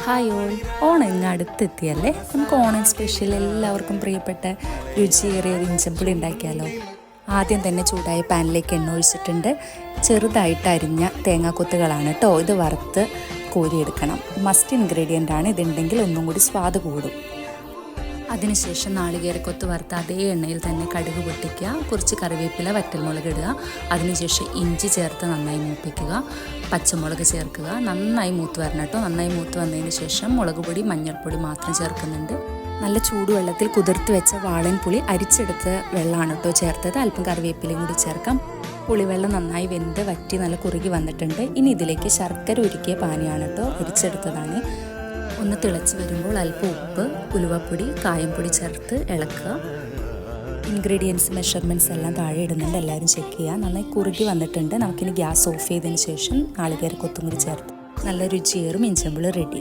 Hi all, Onam ഇങ്ങ് അടുത്തെത്തിയല്ലേ. നമുക്ക് Onam special എല്ലാവർക്കും പ്രിയപ്പെട്ട രുചിയേറിയ ഒരു ഇഞ്ചമ്പുളി ഉണ്ടാക്കിയാലോ. ആദ്യം തന്നെ ചൂടായ പാനിലേക്ക് എണ്ണ ഒഴിച്ചിട്ടുണ്ട്. ചെറുതായിട്ട് അരിഞ്ഞ തേങ്ങാക്കൊത്തുകളാണ് കേട്ടോ. ഇത് വറുത്ത് കോരിയെടുക്കണം. മസ്റ്റ് ഇൻഗ്രീഡിയൻ്റ് ആണ്. ഇതുണ്ടെങ്കിൽ ഒന്നും കൂടി സ്വാദ് കൂടും. അതിനുശേഷം നാളികേരക്കൊത്ത് വറുത്ത അതേ എണ്ണയിൽ തന്നെ കടുക് പൊട്ടിക്കുക, കുറച്ച് കറിവേപ്പില, വറ്റൽമുളക് ഇടുക. അതിനുശേഷം ഇഞ്ചി ചേർത്ത് നന്നായി മൂപ്പിക്കുക, പച്ചമുളക് ചേർക്കുക. നന്നായി മൂത്ത് വരണം കേട്ടോ. നന്നായി മൂത്ത് വന്നതിന് ശേഷം മുളക് പൊടി, മഞ്ഞൾപ്പൊടി മാത്രം ചേർക്കുന്നുണ്ട്. നല്ല ചൂടുവെള്ളത്തിൽ കുതിർത്ത് വെച്ച വാളൻ പുളി അരിച്ചെടുത്ത വെള്ളമാണ് കേട്ടോ ചേർത്തത്. അല്പം കറിവേപ്പിലയും കൂടി ചേർക്കാം. പുളിവെള്ളം നന്നായി വെന്ത് വറ്റി നല്ല കുറുകി വന്നിട്ടുണ്ട്. ഇനി ഇതിലേക്ക് ശർക്കര ഉരുക്കിയ പാനിയാണ് കേട്ടോ, അരിച്ചെടുത്തതാണ്. ഒന്ന് തിളച്ച് വരുമ്പോൾ അല്പം ഉപ്പ്, ഉലുവപ്പൊടി, കായംപൊടി ചേർത്ത് ഇളക്കുക. ഇൻഗ്രീഡിയൻസ് മെഷർമെൻറ്റ്സ് എല്ലാം താഴെ ഇടുന്നുണ്ട്, എല്ലാവരും ചെക്ക് ചെയ്യുക. നന്നായി കുറുകി വന്നിട്ടുണ്ട്. നമുക്കിനി ഗ്യാസ് ഓഫ് ചെയ്തതിന് ശേഷം നാളികേരക്കൊത്തും കൂടി ചേർത്ത് നല്ല രുചിയേറും ഇഞ്ചമ്പുളി റെഡി.